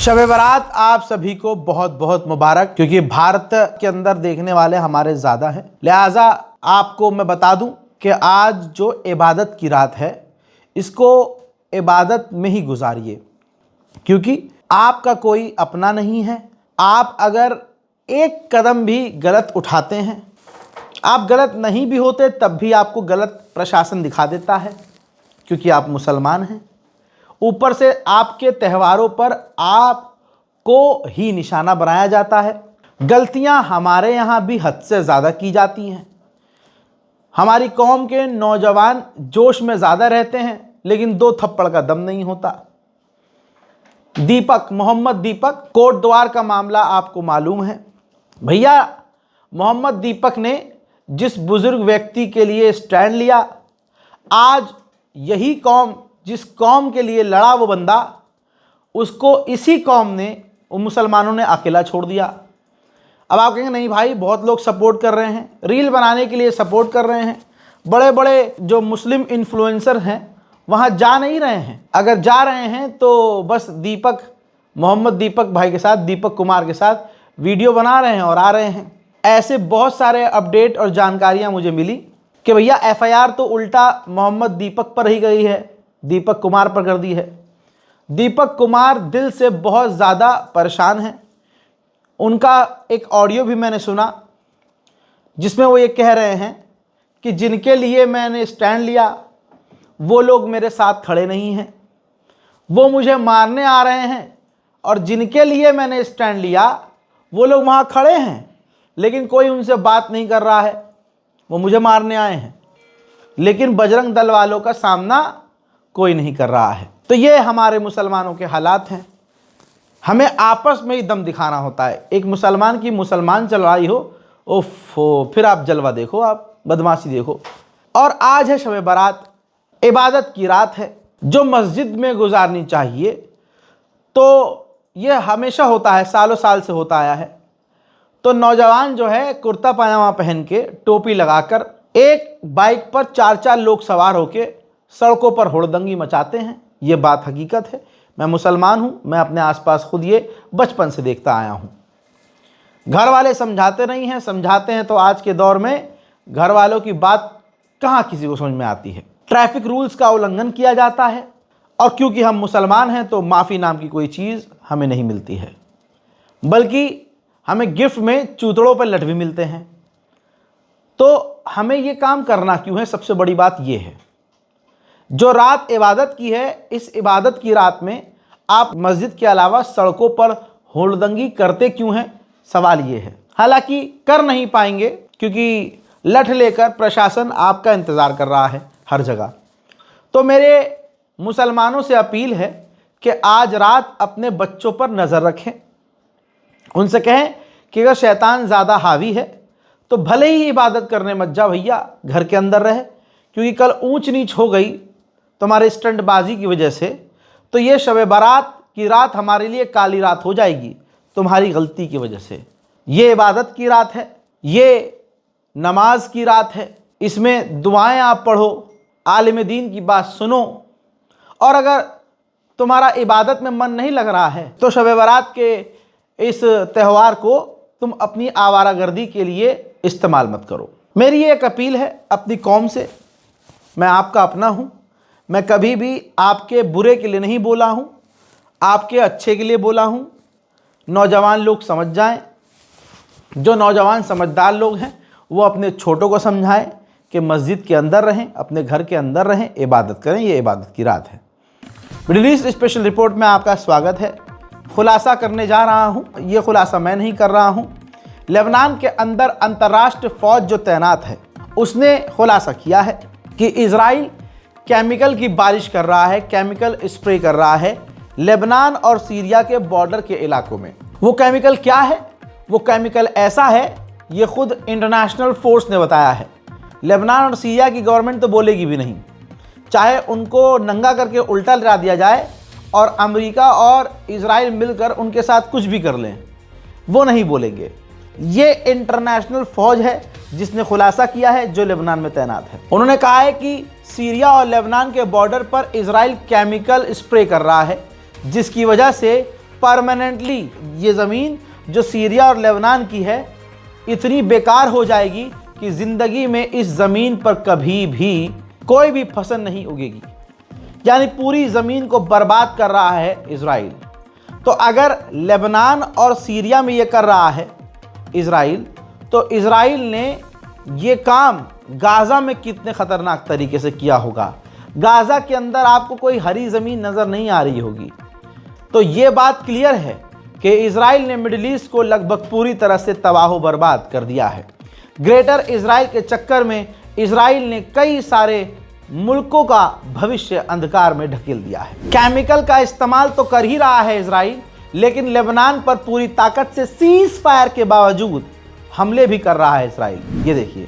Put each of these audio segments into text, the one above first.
शब बारात आप सभी को बहुत बहुत मुबारक, क्योंकि भारत के अंदर देखने वाले हमारे ज़्यादा हैं। लिहाजा आपको मैं बता दूं कि आज जो इबादत की रात है इसको इबादत में ही गुजारिए, क्योंकि आपका कोई अपना नहीं है। आप अगर एक कदम भी गलत उठाते हैं, आप गलत नहीं भी होते तब भी आपको गलत प्रशासन दिखा देता है, क्योंकि आप मुसलमान हैं। ऊपर से आपके त्योहारों पर आपको ही निशाना बनाया जाता है। गलतियां हमारे यहाँ भी हद से ज़्यादा की जाती हैं। हमारी कौम के नौजवान जोश में ज़्यादा रहते हैं, लेकिन दो थप्पड़ का दम नहीं होता। मोहम्मद दीपक कोट द्वार का मामला आपको मालूम है। भैया, मोहम्मद दीपक ने जिस बुजुर्ग व्यक्ति के लिए स्टैंड लिया, आज यही कौम, जिस कौम के लिए लड़ा वो बंदा, उसको इसी कौम ने, वो मुसलमानों ने अकेला छोड़ दिया। अब आप कहेंगे नहीं भाई, बहुत लोग सपोर्ट कर रहे हैं, रील बनाने के लिए सपोर्ट कर रहे हैं, बड़े बड़े जो मुस्लिम इन्फ्लुएंसर हैं वहाँ जा नहीं रहे हैं। अगर जा रहे हैं तो बस मोहम्मद दीपक भाई के साथ, दीपक कुमार के साथ वीडियो बना रहे हैं और आ रहे हैं। ऐसे बहुत सारे अपडेट और जानकारियाँ मुझे मिली कि भैया FIR तो उल्टा मोहम्मद दीपक पर ही गई है, दीपक कुमार पर कर दी है। दीपक कुमार दिल से बहुत ज़्यादा परेशान हैं। उनका एक ऑडियो भी मैंने सुना जिसमें वो ये कह रहे हैं कि जिनके लिए मैंने स्टैंड लिया वो लोग मेरे साथ खड़े नहीं हैं, वो मुझे मारने आ रहे हैं, और जिनके लिए मैंने स्टैंड लिया वो लोग वहाँ खड़े हैं लेकिन कोई उनसे बात नहीं कर रहा है, वो मुझे मारने आए हैं, लेकिन बजरंग दल वालों का सामना कोई नहीं कर रहा है। तो ये हमारे मुसलमानों के हालात हैं। हमें आपस में ही दम दिखाना होता है। एक मुसलमान की मुसलमान चल रही हो, ओफो, फिर आप जलवा देखो, आप बदमाशी देखो। और आज है शब बारात, इबादत की रात है जो मस्जिद में गुजारनी चाहिए। तो ये हमेशा होता है, सालों साल से होता आया है। तो नौजवान जो है कुर्ता पायजामा पहन के, टोपी लगाकर, एक बाइक पर 4-4 लोग सवार होके सड़कों पर हुड़दंगी मचाते हैं। ये बात हकीकत है। मैं मुसलमान हूँ, मैं अपने आसपास खुद ये बचपन से देखता आया हूँ। घर वाले समझाते नहीं हैं, समझाते हैं तो आज के दौर में घर वालों की बात कहाँ किसी को समझ में आती है। ट्रैफिक रूल्स का उल्लंघन किया जाता है, और क्योंकि हम मुसलमान हैं तो माफ़ी नाम की कोई चीज़ हमें नहीं मिलती है, बल्कि हमें गिफ्ट में चूतड़ों पर लठ भी मिलते हैं। तो हमें ये काम करना क्यों है? सबसे बड़ी बात ये है, जो रात इबादत की है, इस इबादत की रात में आप मस्जिद के अलावा सड़कों पर हुड़दंगी करते क्यों हैं? सवाल ये है। हालांकि कर नहीं पाएंगे, क्योंकि लठ लेकर प्रशासन आपका इंतज़ार कर रहा है हर जगह। तो मेरे मुसलमानों से अपील है कि आज रात अपने बच्चों पर नज़र रखें। उनसे कहें कि अगर शैतान ज़्यादा हावी है तो भले ही इबादत करने मत जा भैया, घर के अंदर रहे, क्योंकि कल ऊंच नीच हो गई तुम्हारे स्टंटबाजी की वजह से, तो ये शब बारात की रात हमारे लिए काली रात हो जाएगी तुम्हारी गलती की वजह से। ये इबादत की रात है, ये नमाज की रात है, इसमें दुआएं आप पढ़ो, आलिम दीन की बात सुनो। और अगर तुम्हारा इबादत में मन नहीं लग रहा है तो शब बारात के इस त्यौहार को तुम अपनी आवारागर्दी के लिए इस्तेमाल मत करो। मेरी एक अपील है अपनी कौम से, मैं आपका अपना हूँ, मैं कभी भी आपके बुरे के लिए नहीं बोला हूँ, आपके अच्छे के लिए बोला हूँ। नौजवान लोग समझ जाएं, जो नौजवान समझदार लोग हैं वो अपने छोटों को समझाएं कि मस्जिद के अंदर रहें, अपने घर के अंदर रहें, इबादत करें। ये इबादत की रात है। मिडिल ईस्ट स्पेशल रिपोर्ट में आपका स्वागत है। खुलासा करने जा रहा हूँ, ये खुलासा मैं नहीं कर रहा हूँ, लेबनान के अंदर अंतर्राष्ट्रीय फ़ौज जो तैनात है उसने खुलासा किया है कि इजराइल केमिकल की बारिश कर रहा है, केमिकल स्प्रे कर रहा है लेबनान और सीरिया के बॉर्डर के इलाकों में। वो केमिकल क्या है? वो केमिकल ऐसा है, ये खुद इंटरनेशनल फोर्स ने बताया है। लेबनान और सीरिया की गवर्नमेंट तो बोलेगी भी नहीं, चाहे उनको नंगा करके उल्टा लगा दिया जाए और अमेरिका और इजराइल मिलकर उनके साथ कुछ भी कर लें, वो नहीं बोलेंगे। ये इंटरनेशनल फ़ौज है जिसने खुलासा किया है, जो लेबनान में तैनात है। उन्होंने कहा है कि सीरिया और लेबनान के बॉर्डर पर इजराइल केमिकल स्प्रे कर रहा है, जिसकी वजह से परमानेंटली ये ज़मीन जो सीरिया और लेबनान की है इतनी बेकार हो जाएगी कि ज़िंदगी में इस ज़मीन पर कभी भी कोई भी फसल नहीं उगेगी। यानी पूरी ज़मीन को बर्बाद कर रहा है इज़राइल। तो अगर लेबनान और सीरिया में ये कर रहा है इज़राइल, तो इज़राइल ने ये काम गाज़ा में कितने ख़तरनाक तरीके से किया होगा। गाज़ा के अंदर आपको कोई हरी ज़मीन नज़र नहीं आ रही होगी। तो ये बात क्लियर है कि इज़राइल ने मिडिल ईस्ट को लगभग पूरी तरह से तबाह बर्बाद कर दिया है। ग्रेटर इज़राइल के चक्कर में इज़राइल ने कई सारे मुल्कों का भविष्य अंधकार में ढकेल दिया है। केमिकल का इस्तेमाल तो कर ही रहा है इज़राइल, लेकिन लेबनान पर पूरी ताकत से सीज फायर के बावजूद हमले भी कर रहा है इज़राइल। ये देखिए,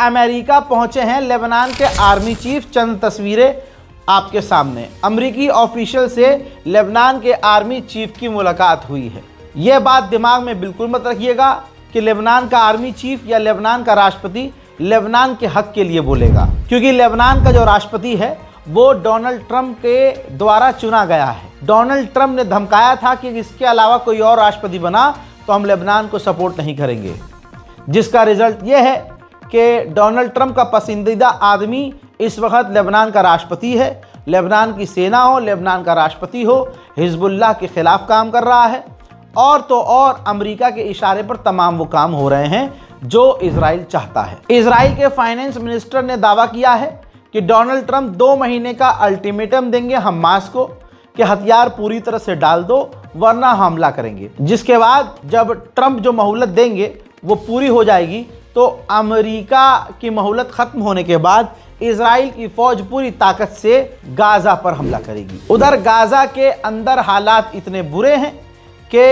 अमेरिका पहुंचे हैं लेबनान के आर्मी चीफ। चंद तस्वीरें आपके सामने। अमेरिकी ऑफिशियल से लेबनान के आर्मी चीफ की मुलाकात हुई है। यह बात दिमाग में बिल्कुल मत रखिएगा कि लेबनान का आर्मी चीफ या लेबनान का राष्ट्रपति लेबनान के हक के लिए बोलेगा, क्योंकि लेबनान का जो राष्ट्रपति है वो डोनाल्ड ट्रंप के द्वारा चुना गया है। डोनाल्ड ट्रंप ने धमकाया था कि इसके अलावा कोई और राष्ट्रपति बना तो हम लेबनान को सपोर्ट नहीं करेंगे, जिसका रिजल्ट ये है कि डोनाल्ड ट्रंप का पसंदीदा आदमी इस वक्त लेबनान का राष्ट्रपति है। लेबनान की सेना हो, लेबनान का राष्ट्रपति हो, हिजबुल्लाह के खिलाफ काम कर रहा है। और तो और अमेरिका के इशारे पर तमाम वो काम हो रहे हैं जो इजराइल चाहता है। इजराइल के फाइनेंस मिनिस्टर ने दावा किया है कि डोनाल्ड ट्रंप 2 महीने का अल्टीमेटम देंगे हमास को कि हथियार पूरी तरह से डाल दो वरना हमला करेंगे। जिसके बाद जब ट्रंप जो मोहलत देंगे वो पूरी हो जाएगी, तो अमेरिका की मोहलत ख़त्म होने के बाद इजराइल की फ़ौज पूरी ताकत से गाज़ा पर हमला करेगी। उधर गाज़ा के अंदर हालात इतने बुरे हैं कि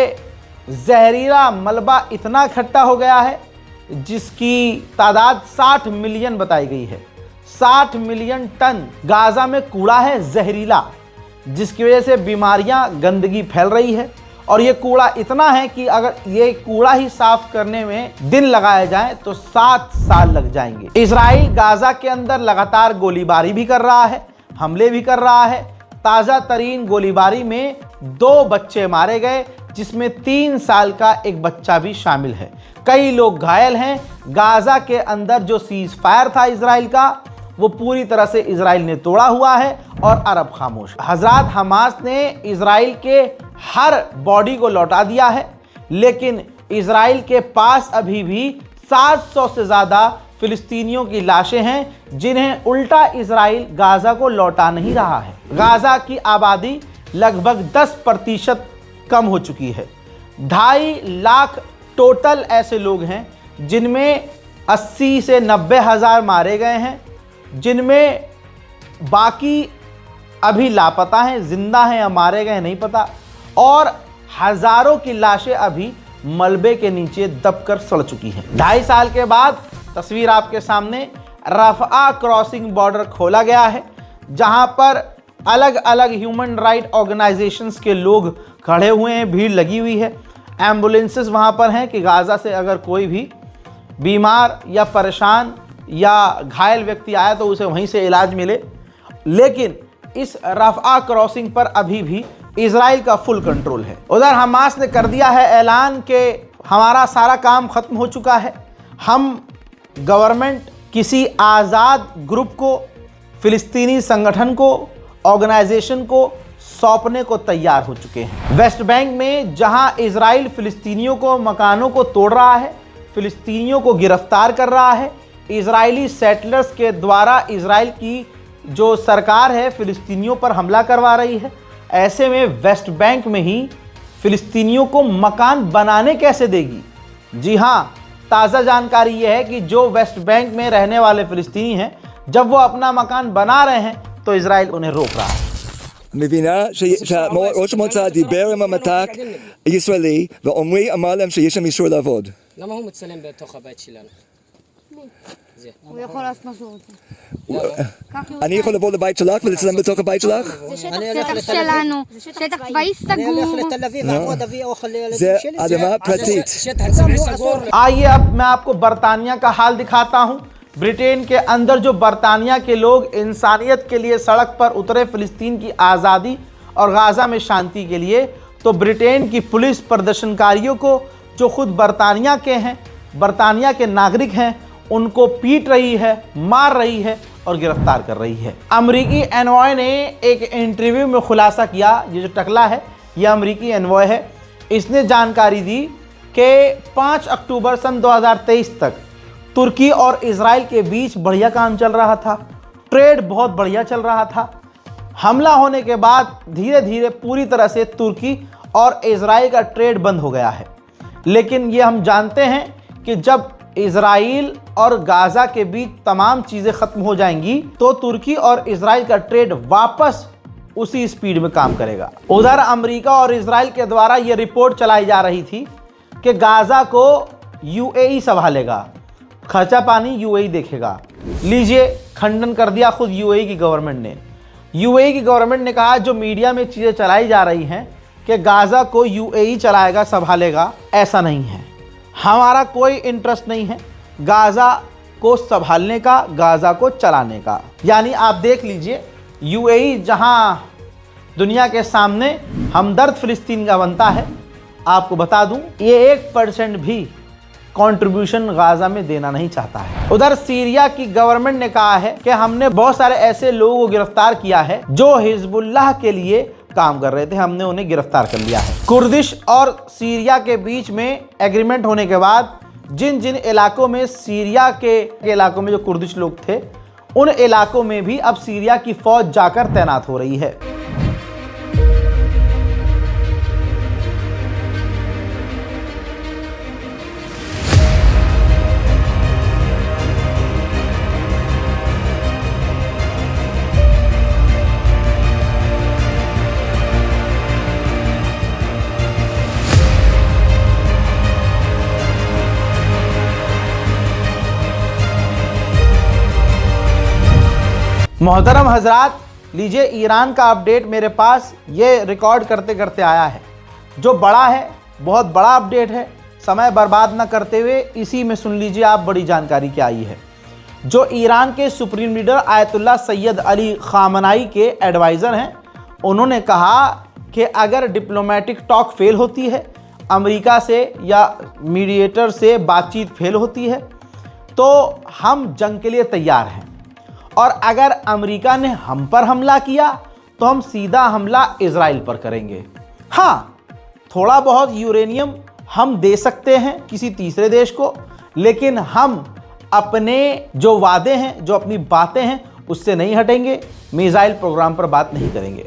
जहरीला मलबा इतना इकट्ठा हो गया है जिसकी तादाद 60 मिलियन बताई गई है। 60 मिलियन टन गाज़ा में कूड़ा है जहरीला, जिसकी वजह से बीमारियां, गंदगी फैल रही है। और ये कूड़ा इतना है कि अगर ये कूड़ा ही साफ करने में दिन लगाए जाएं तो 7 साल लग जाएंगे। इजराइल गाज़ा के अंदर लगातार गोलीबारी भी कर रहा है, हमले भी कर रहा है। ताज़ा तरीन गोलीबारी में 2 बच्चे मारे गए, जिसमें 3 साल का एक बच्चा भी शामिल है। कई लोग घायल हैं। गाज़ा के अंदर जो सीज फायर था इजराइल का, वो पूरी तरह से इजराइल ने तोड़ा हुआ है और अरब खामोश। हजरात, हमास ने इजराइल के हर बॉडी को लौटा दिया है, लेकिन इजराइल के पास अभी भी 700 से ज़्यादा फिलिस्तीनियों की लाशें हैं जिन्हें उल्टा इजराइल गाज़ा को लौटा नहीं रहा है। गाज़ा की आबादी लगभग 10% कम हो चुकी है। 2.5 लाख टोटल ऐसे लोग हैं जिनमें 80 से 90 हज़ार मारे गए हैं, जिनमें बाकी अभी लापता हैं, जिंदा हैं या मारे गए नहीं पता, और हज़ारों की लाशें अभी मलबे के नीचे दबकर सड़ चुकी हैं। 2.5 साल के बाद तस्वीर आपके सामने, रफ़ा क्रॉसिंग बॉर्डर खोला गया है, जहां पर अलग अलग ह्यूमन राइट ऑर्गेनाइजेशंस के लोग खड़े हुए हैं, भीड़ लगी हुई है। एम्बुलेंसेस वहां पर हैं कि गाज़ा से अगर कोई भी बीमार या परेशान या घायल व्यक्ति आया तो उसे वहीं से इलाज मिले। लेकिन इस रफ़ा क्रॉसिंग पर अभी भी इजराइल का फुल कंट्रोल है। उधर हमास ने कर दिया है ऐलान कि हमारा सारा काम ख़त्म हो चुका है। हम गवर्नमेंट किसी आज़ाद ग्रुप को, फ़िलिस्तीनी संगठन को, ऑर्गेनाइजेशन को सौंपने को तैयार हो चुके हैं। वेस्ट बैंक में जहां इजराइल फ़िलिस्तीनियों को, मकानों को तोड़ रहा है, फ़िलिस्तीनियों को गिरफ्तार कर रहा है, इजरायली सेटलर्स के द्वारा इजराइल की जो सरकार है फ़िलिस्तीनियों पर हमला करवा रही है। ऐसे में वेस्ट बैंक में ही फ़िलिस्तीनियों को मकान बनाने कैसे देगी? जी हाँ, ताज़ा जानकारी यह है कि जो वेस्ट बैंक में रहने वाले फ़िलिस्तीनी हैं, जब वो अपना मकान बना रहे हैं तो इजराइल उन्हें रोक रहा है। מבינה שראש המועצה דיבר עם המת"ק הישראלי ועומרי אמר להם שיש שם אישור לעבוד. למה הוא מצלם בתוך הבית שלנו? הוא יכול לעשות מה שהוא רוצה. אני יכול לבוא לבית שלך ולצלם בתוך הבית שלך? זה שטח שלנו, שטח צבאי אני הולך סגור. לתל אביב, לעבוד, אביא אוכל לילדים זה שלי. אדמה פרטית. שטח צבאי סגור. आइए अब मैं आपको बरतानिया का हाल दिखाता हूं। ब्रिटेन के अंदर जो बरतानिया के लोग इंसानियत के लिए सड़क पर उतरे फ़िलिस्तीन की आज़ादी और गाज़ा में शांति के लिए, तो ब्रिटेन की पुलिस प्रदर्शनकारियों को जो खुद बरतानिया के हैं, बरतानिया के नागरिक हैं, उनको पीट रही है, मार रही है और गिरफ्तार कर रही है। अमरीकी एनवॉय ने एक इंटरव्यू में खुलासा किया, ये जो टकला है ये अमरीकी एनवॉय है, इसने जानकारी दी कि 5 अक्टूबर सन 2023 तक तुर्की और इजराइल के बीच बढ़िया काम चल रहा था, ट्रेड बहुत बढ़िया चल रहा था। हमला होने के बाद धीरे धीरे पूरी तरह से तुर्की और इजराइल का ट्रेड बंद हो गया है। लेकिन ये हम जानते हैं कि जब इजराइल और गाज़ा के बीच तमाम चीज़ें ख़त्म हो जाएंगी तो तुर्की और इजराइल का ट्रेड वापस उसी स्पीड में काम करेगा। उधर अमेरिका और इजराइल के द्वारा ये रिपोर्ट चलाई जा रही थी कि गाज़ा को यूएई संभालेगा, खर्चा पानी यूएई देखेगा। लीजिए, खंडन कर दिया खुद यूएई की गवर्नमेंट ने। यूएई की गवर्नमेंट ने कहा जो मीडिया में चीज़ें चलाई जा रही हैं कि गाज़ा को यूएई चलाएगा, संभालेगा, ऐसा नहीं है। हमारा कोई इंटरेस्ट नहीं है गाज़ा को संभालने का, गाज़ा को चलाने का। यानी आप देख लीजिए, यूएई जहां दुनिया के सामने हमदर्द फ़िलिस्तीन का बनता है, आपको बता दूं ये 1% भी कंट्रीब्यूशन गाज़ा में देना नहीं चाहता है। उधर सीरिया की गवर्नमेंट ने कहा है कि हमने बहुत सारे ऐसे लोगों को गिरफ्तार किया है जो हिजबुल्लाह के लिए काम कर रहे थे, हमने उन्हें गिरफ्तार कर लिया है। कुर्दिश और सीरिया के बीच में एग्रीमेंट होने के बाद जिन जिन इलाकों में सीरिया के इलाकों में जो कुर्दिश लोग थे, उन इलाकों में भी अब सीरिया की फौज जाकर तैनात हो रही है। मोहतरम हजरात, लीजिए ईरान का अपडेट मेरे पास ये रिकॉर्ड करते करते आया है, जो बड़ा है, बहुत बड़ा अपडेट है। समय बर्बाद ना करते हुए इसी में सुन लीजिए आप बड़ी जानकारी क्या आई है। जो ईरान के supreme leader Ayatollah Syed Ali खामनाई के एडवाइज़र हैं, उन्होंने कहा कि अगर डिप्लोमेटिक टॉक फेल होती है, अमेरिका से या मीडिएटर से बातचीत फेल होती है, तो हम जंग के लिए तैयार हैं। और अगर अमेरिका ने हम पर हमला किया तो हम सीधा हमला इजराइल पर करेंगे। हाँ, थोड़ा बहुत यूरेनियम हम दे सकते हैं किसी तीसरे देश को, लेकिन हम अपने जो वादे हैं, जो अपनी बातें हैं, उससे नहीं हटेंगे। मिसाइल प्रोग्राम पर बात नहीं करेंगे।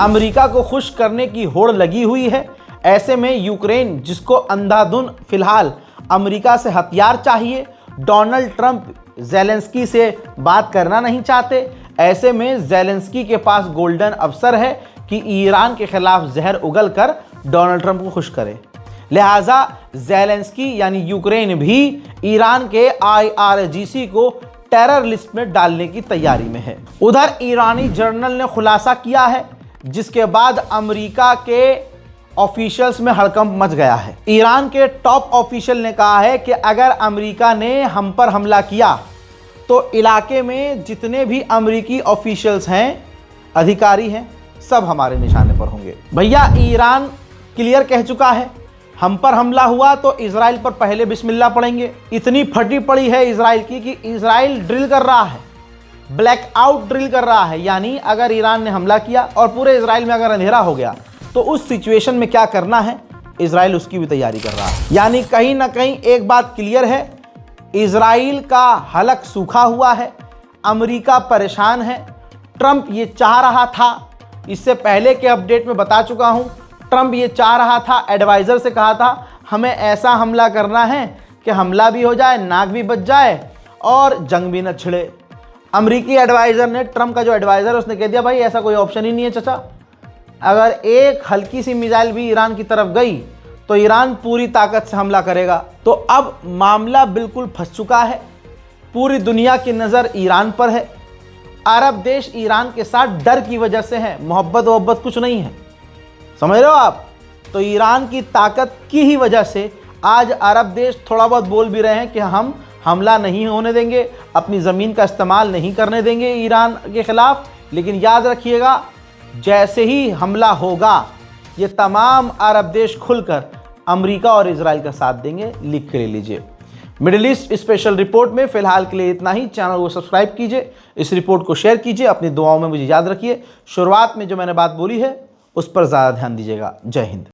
अमेरिका को खुश करने की होड़ लगी हुई है। ऐसे में यूक्रेन, जिसको अंधाधुन फिलहाल अमेरिका से हथियार चाहिए, डोनाल्ड ट्रंप ज़ेलेंस्की से बात करना नहीं चाहते। ऐसे में ज़ेलेंस्की के पास गोल्डन अवसर है कि ईरान के खिलाफ जहर उगल कर डोनाल्ड ट्रंप को खुश करे। लिहाजा ज़ेलेंस्की यानी यूक्रेन भी ईरान के IRGC को टेरर लिस्ट में डालने की तैयारी में है। उधर ईरानी जर्नल ने खुलासा किया है, जिसके बाद अमेरिका के ऑफिशियल्स में हड़कंप मच गया है। ईरान के टॉप ऑफिशियल ने कहा है कि अगर अमेरिका ने हम पर हमला किया तो इलाके में जितने भी अमेरिकी ऑफिशियल्स हैं, अधिकारी हैं, सब हमारे निशाने पर होंगे। भैया ईरान क्लियर कह चुका है हम पर हमला हुआ तो इजराइल पर पहले बिस्मिल्लाह पढ़ेंगे। इतनी फटी पड़ी है इजराइल की कि इजराइल ड्रिल कर रहा है, ब्लैकआउट ड्रिल कर रहा है। यानी अगर ईरान ने हमला किया और पूरे इजराइल में अगर अंधेरा हो गया तो उस सिचुएशन में क्या करना है, इजराइल उसकी भी तैयारी कर रहा है। यानी कहीं ना कहीं एक बात क्लियर है, इजराइल का हलक सूखा हुआ है, अमेरिका परेशान है। ट्रंप ये चाह रहा था, इससे पहले के अपडेट में बता चुका हूं, ट्रंप ये चाह रहा था, एडवाइज़र से कहा था हमें ऐसा हमला करना है कि हमला भी हो जाए, नाक भी बच जाए और जंग भी न छिड़े। अमेरिकी एडवाइज़र ने, ट्रंप का जो एडवाइज़र है उसने कह दिया भाई ऐसा कोई ऑप्शन ही नहीं है चाचा, अगर एक हल्की सी मिसाइल भी ईरान की तरफ गई तो ईरान पूरी ताकत से हमला करेगा। तो अब मामला बिल्कुल फंस चुका है, पूरी दुनिया की नज़र ईरान पर है। अरब देश ईरान के साथ डर की वजह से है, मोहब्बत कुछ नहीं है, समझ रहे हो आप। तो ईरान की ताकत की ही वजह से आज अरब देश थोड़ा बहुत बोल भी रहे हैं कि हम हमला नहीं होने देंगे, अपनी ज़मीन का इस्तेमाल नहीं करने देंगे ईरान के ख़िलाफ़। लेकिन याद रखिएगा जैसे ही हमला होगा ये तमाम अरब देश खुलकर अमेरिका और इजराइल का साथ देंगे, लिख के ले लीजिए। मिडिल ईस्ट स्पेशल रिपोर्ट में फ़िलहाल के लिए इतना ही। चैनल को सब्सक्राइब कीजिए, इस रिपोर्ट को शेयर कीजिए, अपनी दुआओं में मुझे याद रखिए। शुरुआत में जो मैंने बात बोली है उस पर ज़्यादा ध्यान दीजिएगा। जय हिंद।